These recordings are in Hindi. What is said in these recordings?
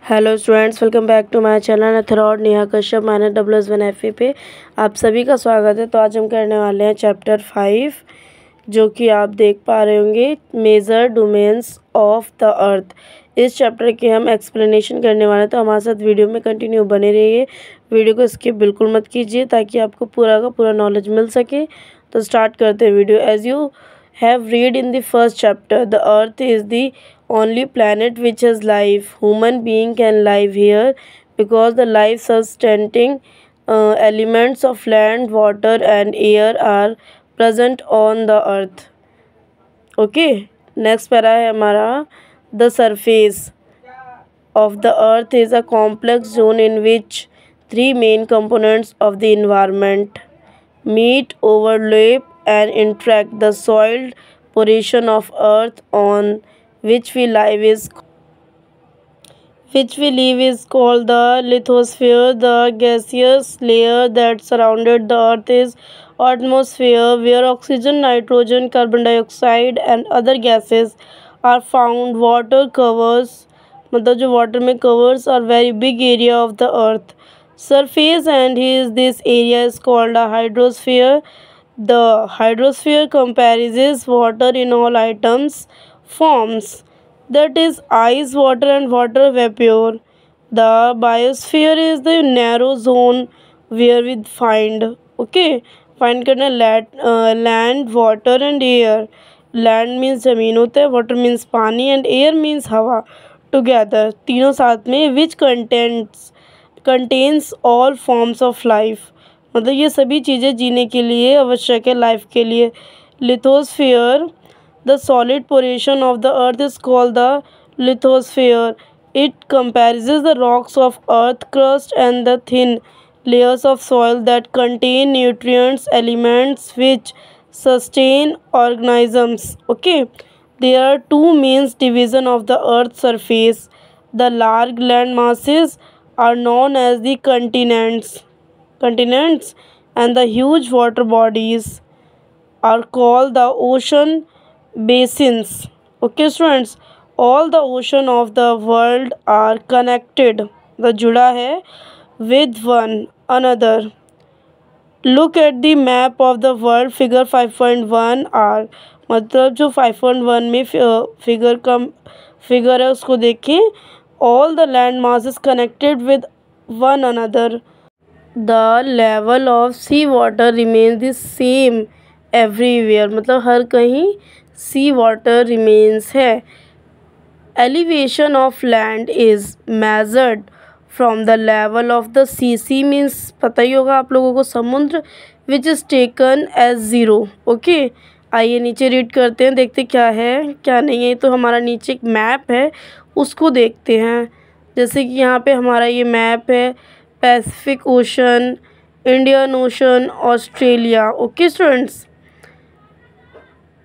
Hello students, welcome back to my channel अथरॉड नेहा कश्यप -1 पे आप सभी का स्वागत है। तो आज हम करने वाले हैं चैप्टर 5, जो कि आप देख पा रहे होंगे, major domains of the earth. इस चैप्टर के हम एक्सप्लेनेशन करने वाले हैं, तो हमारे साथ वीडियो में कंटिन्यू बने रहिए। वीडियो को स्किप बिल्कुल मत कीजिए ताकि आपको पूरा का पूरा नॉलेज मिल सके। तो स्टार्ट करते हैं video. As you have read in the first chapter, the earth is the only planet which has life. Human being can live here because the life sustaining elements of land, water and air are present on the earth. Okay, next para है हमारा, the surface of the earth is a complex zone in which three main components of the environment meet, overlap and interact. The soiled portion of earth on which we live is called the lithosphere. The gaseous layer that surrounded the earth is atmosphere, where oxygen, nitrogen, carbon dioxide and other gases are found. Water covers, मतलब जो water में covers a very big area of the earth surface, and this area is called a hydrosphere. The hydrosphere comprises water in all atoms forms, that is ice, water and water vapor. The biosphere is the narrow zone where we find करना land, water and air. Land means ज़मीन होता है, water means पानी and air means हवा. Together तीनों साथ में, which contains all forms of life. मतलब ये सभी चीज़ें जीने के लिए आवश्यक है, लाइफ के लिए. Lithosphere, the solid portion of the earth is called the lithosphere. It comprises the rocks of earth crust and the thin layers of soil that contain nutrients, elements which sustain organisms. Okay, there are two main divisions of the earth's surface. The large land masses are known as the continents and the huge water bodies are called the ocean basins. Okay students, all the ocean of the world are connected, the जुड़ा है with one another. Look at the map of the world, figure 5.1 r. मतलब जो 5.1 में फिगर है उसको देखें. All the land masses connected with one another. The level of sea water remains the same everywhere. मतलब हर कहीं sea water remains है. Elevation of land is measured from the level of the sea. Sea means पता ही होगा आप लोगों को, समुद्र, which is taken as 0. Okay, आइए नीचे रीड करते हैं, देखते क्या है क्या नहीं है. तो हमारा नीचे एक मैप है, उसको देखते हैं. जैसे कि यहाँ पे हमारा ये मैप है, Pacific ocean, Indian ocean, Australia. Okay students,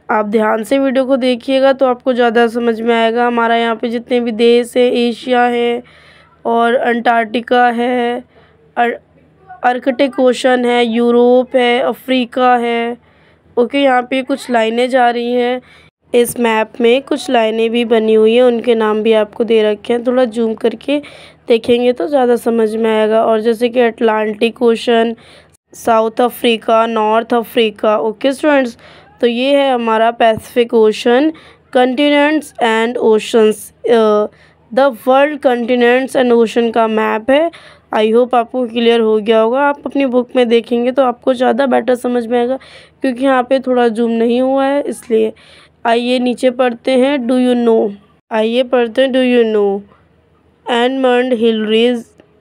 आप ध्यान से वीडियो को देखिएगा तो आपको ज़्यादा समझ में आएगा. हमारा यहाँ पे जितने भी देश है, एशिया है और अंटार्कटिका है, आर्कटिक ओशन है, यूरोप है, अफ्रीका है. ओके, यहाँ पे कुछ लाइनें जा रही हैं. इस मैप में कुछ लाइनें भी बनी हुई हैं, उनके नाम भी आपको दे रखे हैं. थोड़ा जूम करके देखेंगे तो ज़्यादा समझ में आएगा. और जैसे कि Atlantic ocean, south Africa, north Africa. Okay students, तो ये है हमारा Pacific ocean. Continents and oceans, the world continents and ocean का मैप है. आई होप आपको क्लियर हो गया होगा. आप अपनी बुक में देखेंगे तो आपको ज़्यादा बेटर समझ में आएगा, क्योंकि यहाँ पे थोड़ा जूम नहीं हुआ है इसलिए. आइए नीचे पढ़ते हैं. Do you know Edmund Hillary,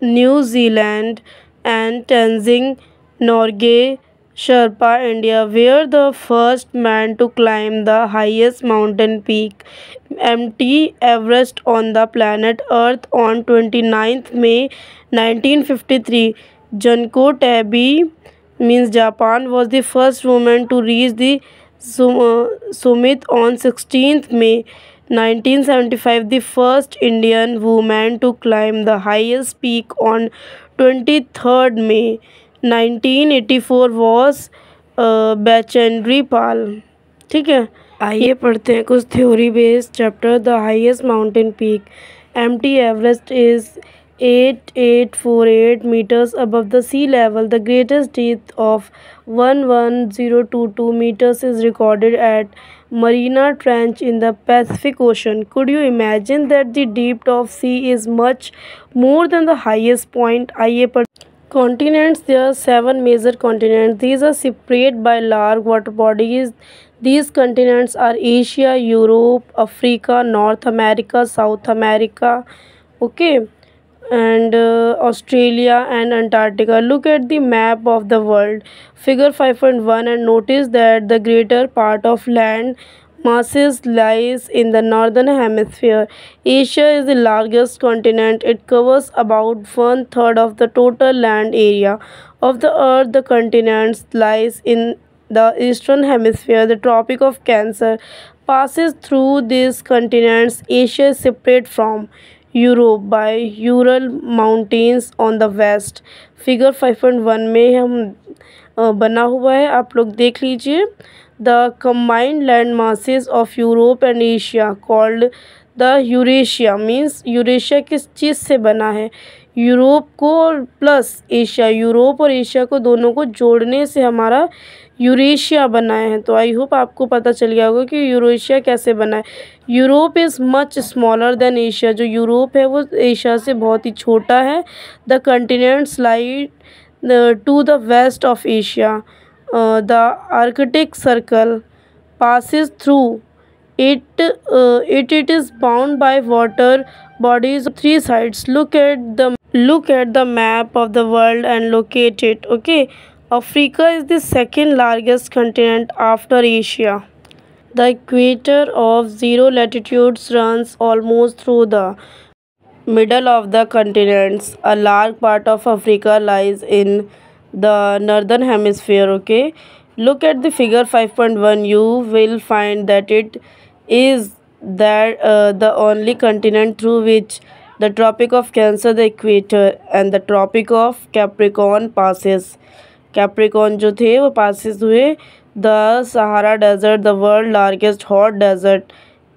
New Zealand and Tenzing Norgay, Sherpa, India, were the first man to climb the highest mountain peak, Mt. Everest, on the planet Earth on 29th May 1953. Junko Tabei, means Japan, was the first woman to reach the summit on 16th May 1975. The first Indian woman to climb the highest peak on 23rd May 1984 was बैचेंड्री पाल. ठीक है, आइए पढ़ते हैं कुछ theory based chapter. The highest mountain peak Empty Everest is 8848 meters above the sea level. The greatest depth of 11022 meters is recorded at Mariana Trench in the Pacific Ocean. Could you imagine that the depth of sea is much more than the highest point? आइए पर continents, there are seven major continents. These are separated by large water bodies. These continents are Asia, Europe, Africa, North America, South America, okay, and Australia and Antarctica. Look at the map of the world, figure 5.1, and notice that the greater part of land masses lies in the northern hemisphere. Asia is the largest continent. It covers about one third of the total land area of the earth. The continent lies in the eastern hemisphere. The Tropic of Cancer passes through these continents. Asia is separate from Europe by Ural mountains on the west. Figure 5.1 में हम बना हुआ है, आप लोग देख लीजिए. The combined land masses of Europe and Asia called the Eurasia. Means Eurasia किस चीज़ से बना है? यूरोप को प्लस एशिया, यूरोप और एशिया को दोनों को जोड़ने से हमारा यूरेशिया बनाए हैं. तो आई होप आपको पता चल गया होगा कि यूरेशिया कैसे बना है. Europe is much smaller than Asia. जो यूरोप है वो एशिया से बहुत ही छोटा है. The continents lie to the west of Asia. The Arctic circle passes through it. It is bound by water bodies on three sides. Look at the map of the world and locate it. Okay, Africa is the second largest continent after Asia. The equator of zero latitudes runs almost through the middle of the continents. A large part of Africa lies in the northern hemisphere. Okay, look at the figure 5.1. You will find that it is the only continent through which the Tropic of Cancer, the equator, and the Tropic of Capricorn passes. Capricorn जो थे वो पासिस हुए. The Sahara desert, the world largest hot desert,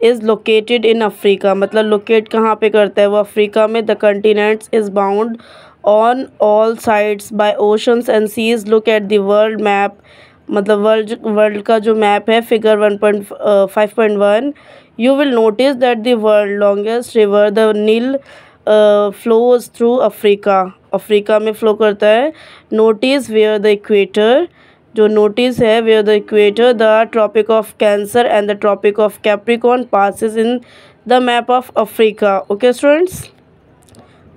is located in Africa. मतलब लोकेट कहाँ पे करता है वो? अफ्रीका में. The continents is bound on all sides by oceans and seas. Look at the world map. मतलब वर्ल्ड का जो मैप है, figure 1.5.1. You will notice that the world longest river the Nile flows through Africa. Africa में फ़्लो करता है. Notice where the equator. जो नोटिस है where the equator, the Tropic of Cancer and the Tropic of Capricorn passes in the map of Africa. Okay students,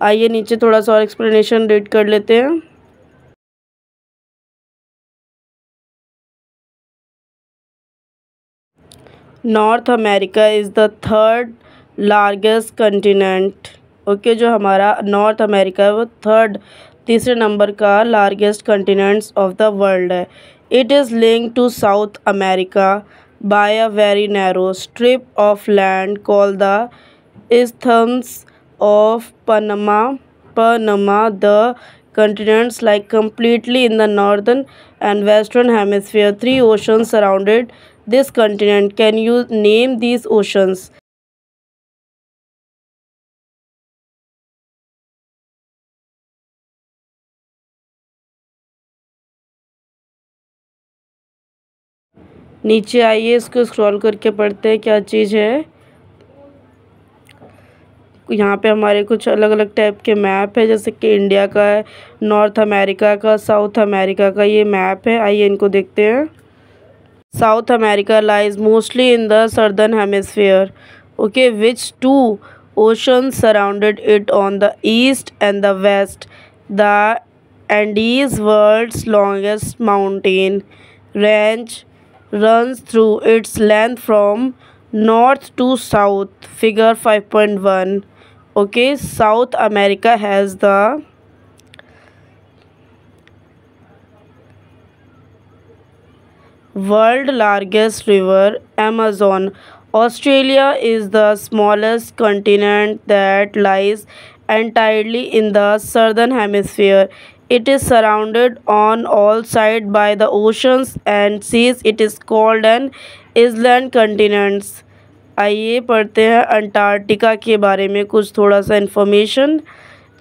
आइए नीचे थोड़ा सा और एक्सप्लेनेशन रीड कर लेते हैं. North America is the third largest continent. Okay, जो हमारा नॉर्थ अमेरिका है वो तीसरे नंबर का largest continents of the world है. It is link to South America by a very narrow strip of land called the isthmus of Panama. The continents lie completely in the northern and western hemisphere. Three oceans surrounded this continent. Can you name these oceans? नीचे आइए, इसको स्क्रॉल करके पढ़ते हैं क्या चीज़ है. यहाँ पे हमारे कुछ अलग अलग टाइप के मैप है, जैसे कि इंडिया का है, नॉर्थ अमेरिका का, साउथ अमेरिका का ये मैप है. आइए इनको देखते हैं. South America lies mostly in the southern hemisphere. Okay, which two oceans surrounded it on the east and the west. The Andes, world's longest mountain range, runs through its length from north to south. Figure 5.1. Okay, South America has the world largest river, Amazon. Australia is the smallest continent that lies entirely in the southern hemisphere. It is surrounded on all sides by the oceans and seas. It is called an island continent. आइए पढ़ते हैं अंटार्कटिका के बारे में कुछ थोड़ा सा इन्फॉर्मेशन,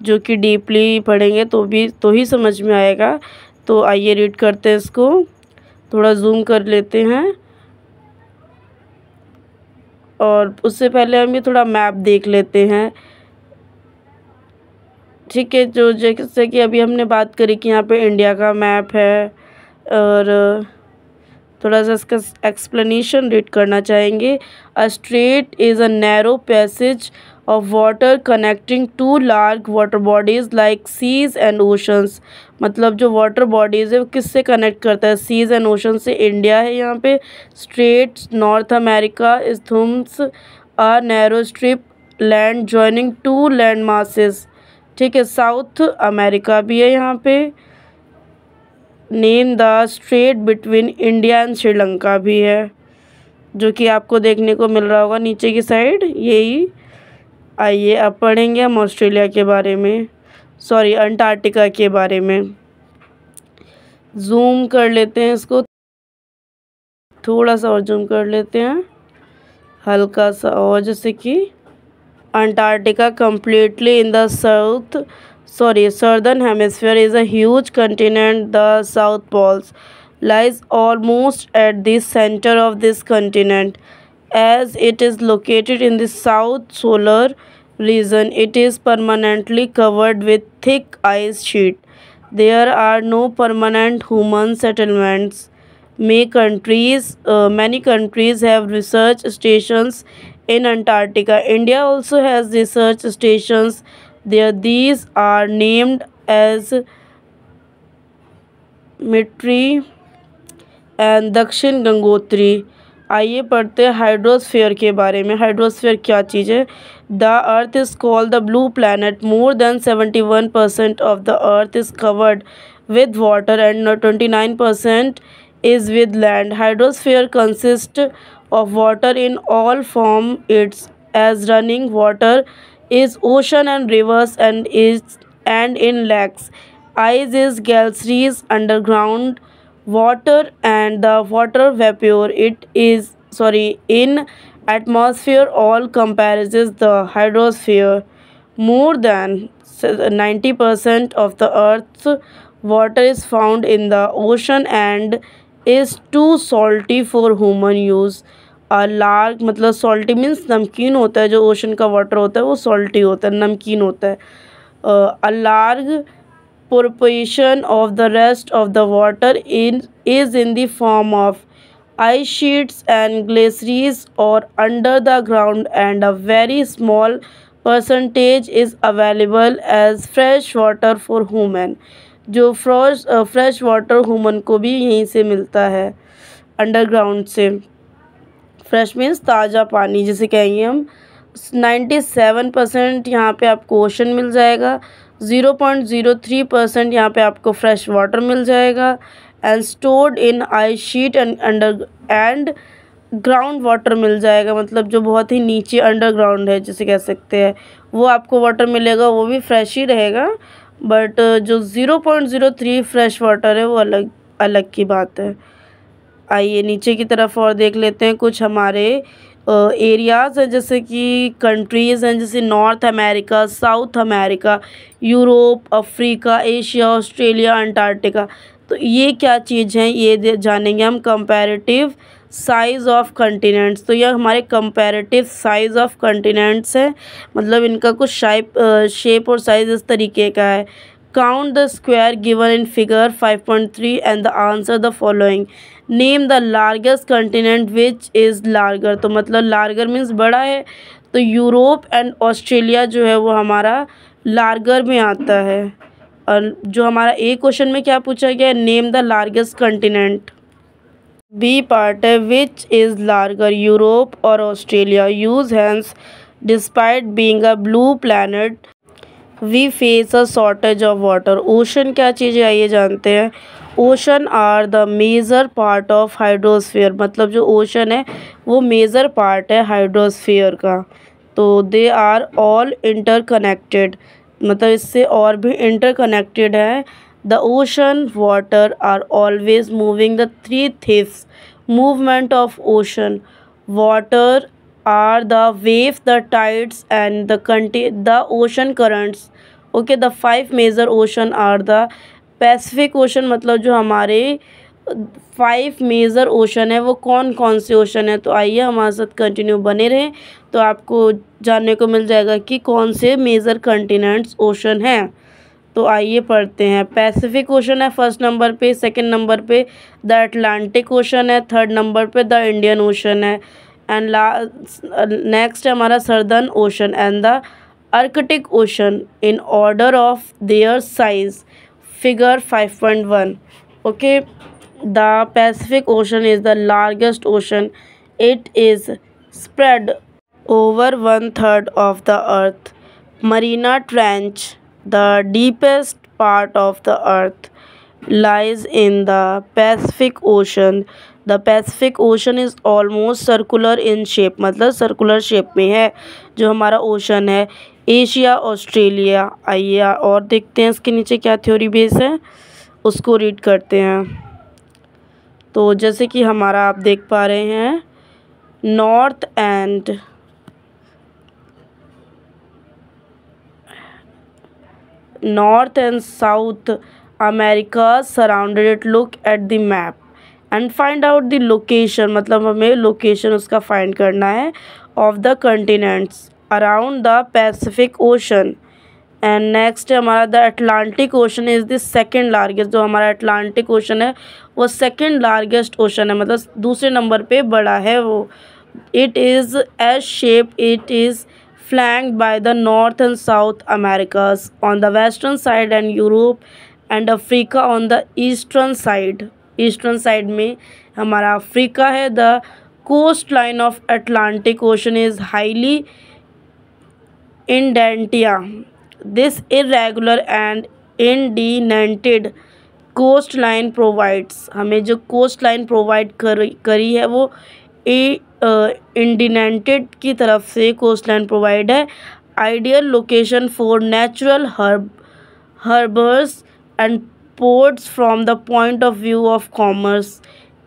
जो कि डीपली पढ़ेंगे तो ही समझ में आएगा। तो आइए रीड करते हैं इसको, थोड़ा जूम कर लेते हैं। और उससे पहले हम ये थोड़ा मैप देख लेते हैं, ठीक है। जो जैसे कि अभी हमने बात करी कि यहाँ पे इंडिया का मैप है, और थोड़ा सा इसका एक्सप्लेनेशन रीड करना चाहेंगे। A strait is a narrow passage of water connecting two large water bodies like seas and oceans. मतलब जो वाटर बॉडीज़ है वो किससे कनेक्ट करता है, सीज एंड ओशन से। इंडिया है यहाँ पे। Straits North America isthmus a narrow strip land joining two land masses, ठीक है। साउथ अमेरिका भी है यहाँ पे। Name the strait between India and Sri Lanka भी है, जो कि आपको देखने को मिल रहा होगा नीचे की साइड, यही। आइए अब पढ़ेंगे हम ऑस्ट्रेलिया के बारे में, सॉरी अंटार्कटिका के बारे में। जूम कर लेते हैं इसको, थोड़ा सा और जूम कर लेते हैं, हल्का सा और, जैसे कि Antarctica completely in the southern hemisphere is a huge continent. The South Poles lies almost at the center of this continent. As it is located in the south solar region, it is permanently covered with thick ice sheet. There are no permanent human settlements. Many countries have research stations in Antarctica. India also has research stations there. These are named as मिट्री and दक्षिण गंगोत्री। आइए पढ़ते हैं हाइड्रोस्फीयर के बारे में। हाइड्रोस्फीयर क्या चीज़ है? The earth is called the blue planet. More than 71% of the earth is covered with water and 29% is with land. Hydrosphere consists of water in all form. It's as running water is ocean and rivers and in lakes. Ice is glaciers, underground water and the water vapor. In atmosphere all comprises the hydrosphere. More than 90% of the earth's water is found in the ocean and is too salty for human use. A large मतलब salty means नमकीन होता है, जो ओशन का वाटर होता है वो salty होता है, नमकीन होता है। A large proportion of the rest of the water is in the form of ice sheets and glaciers or under the ground, and a very small percentage is available as fresh water for human. जो फ्रेश वाटर ह्यूमन को भी यहीं से मिलता है, अंडरग्राउंड से। फ्रेश मीन्स ताज़ा पानी जिसे कहेंगे हम। 97% यहाँ पे आपको ओशन मिल जाएगा, 0.03% यहाँ पे आपको फ्रेश वाटर मिल जाएगा, and stored in ice sheet and ground water मिल जाएगा। मतलब जो बहुत ही नीचे अंडरग्राउंड है जिसे कह सकते हैं, वो आपको वाटर मिलेगा, वो भी फ्रेश ही रहेगा। बट जो 0.03 फ्रेश वाटर है वो अलग की बात है। आइए नीचे की तरफ और देख लेते हैं। कुछ हमारे एरियाज़ हैं, जैसे कि कंट्रीज़ हैं, जैसे north America, south America, Europe, Africa, Asia, Australia, Antarctica. तो ये क्या चीज़ हैं ये जानेंगे हम। Comparative size of continents. तो यह हमारे कंपैरेटिव साइज़ ऑफ कंटिनेंट्स हैं, मतलब इनका कुछ शेप और साइज़ इस तरीके का है। Count the square given in figure 5.3 and the answer the following. Name the largest continent which is larger. तो मतलब लार्गर मीन्स बड़ा है, तो यूरोप एंड ऑस्ट्रेलिया जो है वो हमारा लार्गर में आता है। और जो हमारा ए क्वेश्चन में क्या पूछा गया है, name the largest continent. B part है विच इज़ लार्गर, यूरोप और Australia. Use hence despite being a blue planet we face a shortage of water. Ocean क्या चीज़ है आइए जानते हैं। Ocean are the major part of hydrosphere. मतलब जो ओशन है वो मेजर पार्ट है हाइड्रोस्फीयर का। तो दे आर ऑल इंटरकनेक्टेड, मतलब इससे और भी इंटरकनेक्टेड है। The ocean water are always moving. The three थिफ्स movement of ocean water are the waves, the tides, and the ocean currents. Okay, the five major ocean are the Pacific Ocean, मतलब जो हमारे फाइव मेजर ओशन है वो कौन कौन से ओशन है। तो आइए हमारे साथ कंटिन्यू बने रहें, तो आपको जानने को मिल जाएगा कि कौन से मेजर कंटिनेंट्स ओशन हैं। तो आइए पढ़ते हैं। पैसिफिक ओशन है फर्स्ट नंबर पे, सेकंड नंबर पे द अटलांटिक ओशन है, थर्ड नंबर पे द इंडियन ओशन है, एंड नेक्स्ट है हमारा southern ocean and the Arctic ocean in order of their size, figure 5.1. Okay, the Pacific Ocean is the largest ocean. It is spread over 1/3 of the earth. Mariana Trench, the deepest part of the earth, lies in the Pacific Ocean. The Pacific Ocean is almost circular in shape, मतलब सर्कुलर शेप में है जो हमारा ओशन है। एशिया, ऑस्ट्रेलिया, आइए और देखते हैं इसके नीचे क्या थ्योरी बेस है, उसको रीड करते हैं। तो जैसे कि हमारा आप देख पा रहे हैं, north and south America surrounded it. Look at the map and find out the location, मतलब हमें लोकेशन उसका फाइंड करना है, of the continents around the Pacific ocean. And next है हमारा the Atlantic Ocean is the second largest. जो हमारा अटलांटिक ओशन है वो सेकेंड लार्जेस्ट ओशन है, मतलब दूसरे नंबर पे बड़ा है वो। It is S shape, it is flanked by the North and South Americas on the western side and Europe and Africa on the eastern side. Eastern side में हमारा अफ्रीका है। The coastline of Atlantic Ocean is highly indented. This irregular and indented coastline provides, हमें जो कोस्ट लाइन प्रोवाइड करी है वो इंडिनेंटेड की तरफ से कोस्ट लाइन प्रोवाइड है। Ideal location for natural harbours and ports from the point of view of commerce.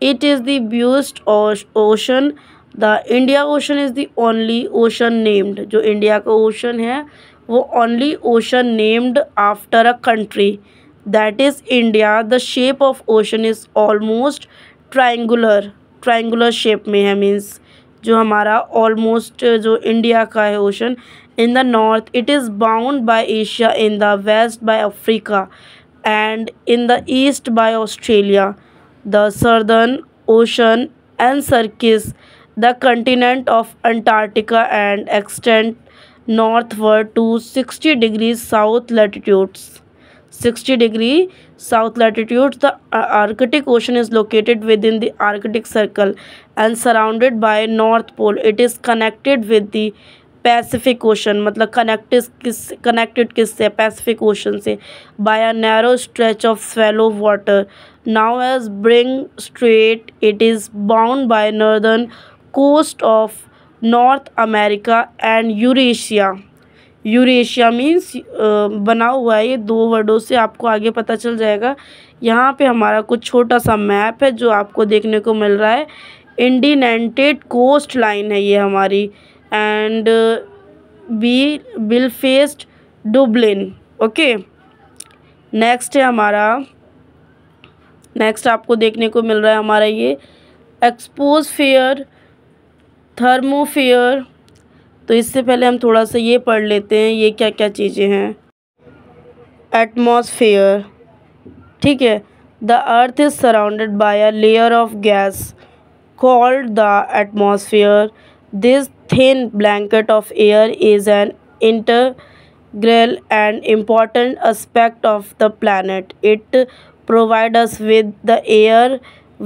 It is the busiest ocean. The India Ocean is the only ocean named, जो इंडिया का ओशन है वो only ocean named after a country, that is India. The shape of ocean is almost triangular shape में है, means जो हमारा ऑलमोस्ट जो इंडिया का है ocean. In the north it is bound by Asia, in the west by Africa and in the east by Australia. The southern ocean encircles the continent of Antarctica and extend northward to 60 degrees south latitudes. 60 degree south latitudes. The Arctic Ocean is located within the Arctic Circle and surrounded by North Pole. It is connected with the Pacific Ocean, मतलब कनेक्टेड किससे, पैसिफिक ओशन से, by a narrow stretch of shallow water known as Bering strait. It is bound by northern coast of North America and Eurasia. Eurasia means बना हुआ है ये दो वर्डों से, आपको आगे पता चल जाएगा। यहाँ पे हमारा कुछ छोटा सा मैप है जो आपको देखने को मिल रहा है। इंडिनेंटेड कोस्ट लाइन है ये हमारी, एंड बिलफेस्ट डुबलिन। ओके, नेक्स्ट है हमारा, नेक्स्ट आपको देखने को मिल रहा है हमारा ये एक्सपोस्फेयर, थर्मोफेयर। तो इससे पहले हम थोड़ा सा ये पढ़ लेते हैं ये क्या क्या चीज़ें हैं। एटमॉस्फेयर, ठीक है। The earth is surrounded by a layer of gas called the atmosphere. This thin blanket of air is an integral and important aspect of the planet. It provides us with the air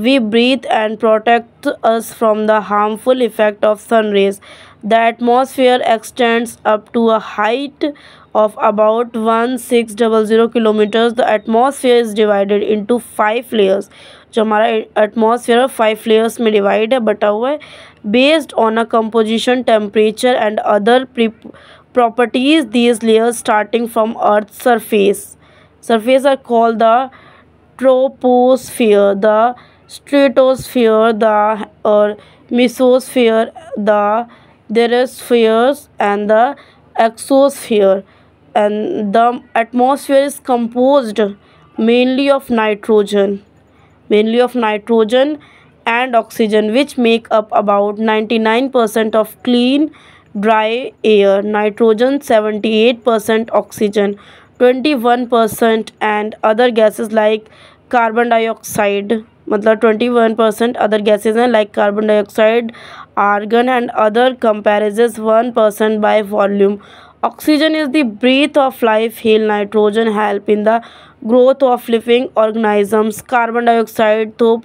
we breathe and protects us from the harmful effect of sun rays. The atmosphere extends up to a height of about 1600 kilometers. The atmosphere is divided into 5 layers. जो हमारा एटमॉस्फेयर 5 लेयर्स में डिवाइड है, बटा हुआ है, based on a composition, temperature and other properties. These layers starting from Earth's surface are called the troposphere, the stratosphere, the mesosphere, the there is spheres and the exosphere, and the atmosphere is composed mainly of nitrogen mainly of nitrogen and oxygen, which make up about 99% of clean dry air. Nitrogen 78%, oxygen 21%, and other gases like carbon dioxide, मतलब 21% other gases हैं like carbon dioxide, argon and other comparisons 1% by volume. Oxygen is the breath of life. Hail nitrogen help in the growth of living organisms. Carbon dioxide, though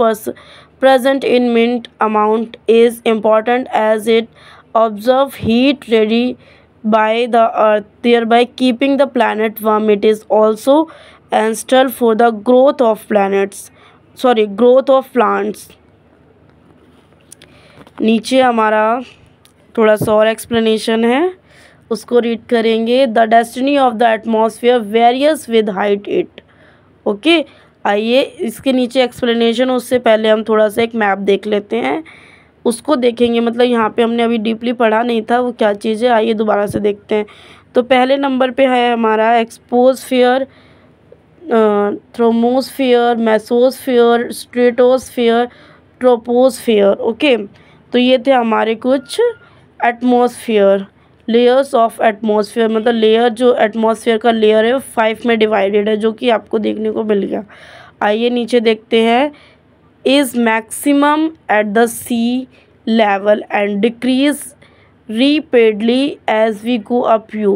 present in mint amount, is important as it absorbs heat ready by the earth, thereby keeping the planet warm. It is also essential for the growth of plants. नीचे हमारा थोड़ा सा और एक्सप्लेनेशन है, उसको रीड करेंगे. The destiny of the atmosphere various with height it. Okay, आइए इसके नीचे एक्सप्लेनेशन, उससे पहले हम थोड़ा सा एक मैप देख लेते हैं, उसको देखेंगे. मतलब यहाँ पे हमने अभी डीपली पढ़ा नहीं था वो क्या चीज़ है. आइए दोबारा से देखते हैं. तो पहले नंबर पे है हमारा exosphere, thermosphere, mesosphere, stratosphere, troposphere. Okay, तो ये थे हमारे कुछ एटमॉस्फेयर, लेयर्स ऑफ एटमॉस्फेयर. मतलब लेयर, जो एटमॉस्फेयर का लेयर है वो 5 में डिवाइडेड है, जो कि आपको देखने को मिल गया. आइए नीचे देखते हैं. Is maximum at the sea level and decreases repeatedly as we go up. You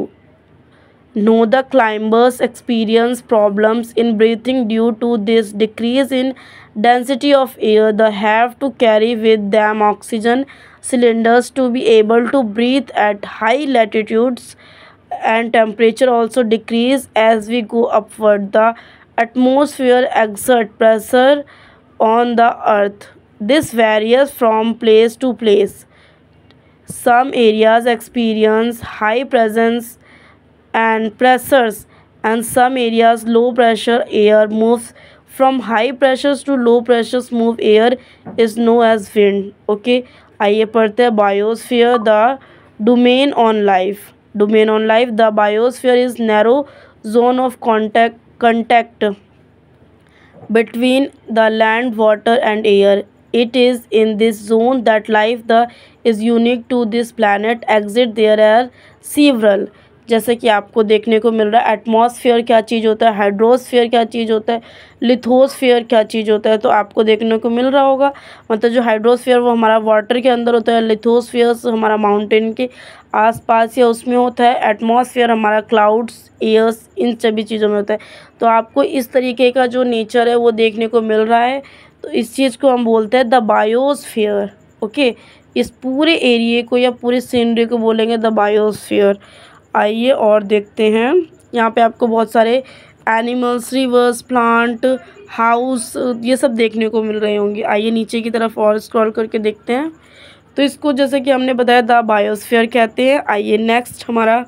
know the climbers experience problems in breathing due to this decrease in density of air. They have to carry with them oxygen cylinders to be able to breathe at high latitudes, and temperature also decrease as we go upward. The atmosphere exerts pressure on the earth. This varies from place to place. Some areas experience high presence and pressures, and some areas low pressure air moves from high pressures to low pressures. Move air is known as wind. Okay, आइए पढ़ते हैं. Biosphere, the domain on life. The biosphere is narrow zone of contact between the land, water and air. It is in this zone that life is unique to this planet. Exit there are several. जैसे कि आपको देखने को मिल रहा है, एटमॉस्फेयर क्या चीज़ होता है, हाइड्रोस्फेयर क्या चीज़ होता है, लिथोस्फेयर क्या चीज़ होता है. तो आपको देखने को मिल रहा होगा. मतलब जो हाइड्रोस्फेयर वो हमारा वाटर के अंदर होता है, लिथोस्फेयर हमारा माउंटेन के आसपास या उसमें होता है, एटमॉस्फेयर हमारा क्लाउड्स, एयर्स, इन सभी चीज़ों में होता है. तो आपको इस तरीके का जो नेचर है वो देखने को मिल रहा है. तो इस चीज़ को हम बोलते हैं द बायोस्फीयर. ओके, इस पूरे एरिए को या पूरे सीनरी को बोलेंगे द बायोस्फीयर. आइए और देखते हैं. यहाँ पे आपको बहुत सारे एनिमल्स, रिवर्स, प्लांट, हाउस, ये सब देखने को मिल रहे होंगे. आइए नीचे की तरफ और स्क्रॉल करके देखते हैं. तो इसको जैसे कि हमने बताया द बायोस्फीयर कहते हैं. आइए नेक्स्ट, हमारा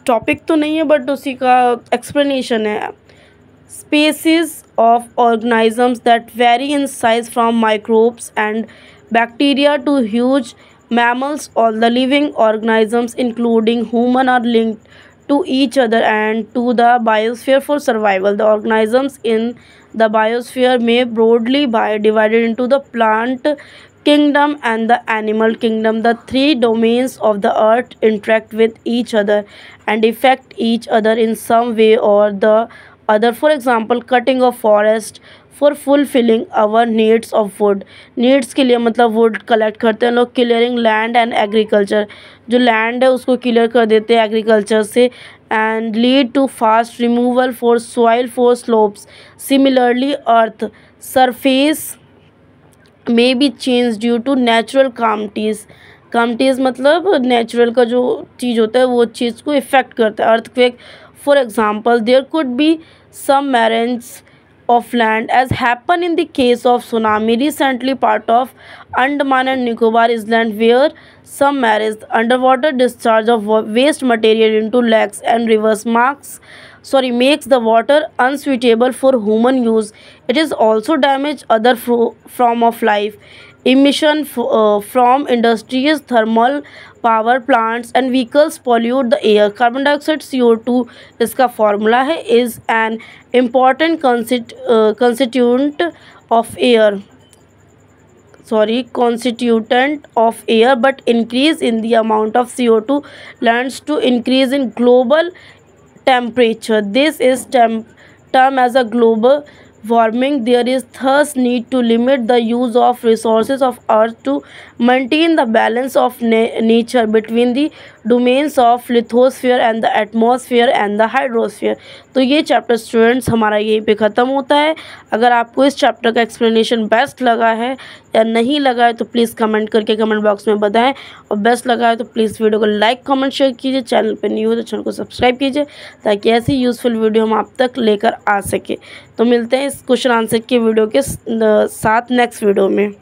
टॉपिक तो नहीं है बट उसी का एक्सप्लेनेशन है. Species of organisms that vary in size from microbes and bacteria to huge mammals. All the living organisms including human are linked to each other and to the biosphere for survival. The organisms in the biosphere may broadly be divided into the plant kingdom and the animal kingdom. The three domains of the earth interact with each other and affect each other in some way or the other. For example, cutting of forest for fulfilling our needs of wood. Needs के लिए मतलब वुड कलेक्ट करते हैं लोग. क्लियरिंग लैंड एंड एग्रीकल्चर, जो लैंड है उसको क्लियर कर देते हैं एग्रीकल्चर से. And lead to fast removal for soil for slopes. Similarly earth surface may be change due to natural calamities मतलब नेचुरल का जो चीज़ होता है वो चीज़ को इफ़ेक्ट करता है. Earthquake, for example, there could be some marines of land as happened in the case of tsunami. Recently, part of Andaman and Nicobar Island where some marines underwater discharge of waste material into lakes and rivers makes the water unsuitable for human use. It is also damage other form of life. Emission from industries, thermal power plants and vehicles pollute the air. Carbon dioxide CO2 इसका फॉर्मूला है, is an important constituent of air, but increase in the amount of CO2 leads to increase in global temperature. This is termed as a global warming. There is thus need to limit the use of resources of earth to maintain the balance of nature between the domains of lithosphere and the atmosphere and the hydrosphere. तो ये चैप्टर स्टूडेंट्स हमारा यहीं पे ख़त्म होता है। अगर आपको इस चैप्टर का एक्सप्लेनेशन बेस्ट लगा है या नहीं लगा है तो प्लीज़ कमेंट करके कमेंट बॉक्स में बताएं, और बेस्ट लगा है तो प्लीज़ वीडियो को लाइक कमेंट शेयर कीजिए। चैनल पे न्यू हो तो चैनल को सब्सक्राइब कीजिए ताकि ऐसी यूज़फुल वीडियो हम आप तक लेकर आ सके। तो मिलते हैं इस क्वेश्चन आंसर के वीडियो के साथ नेक्स्ट वीडियो में।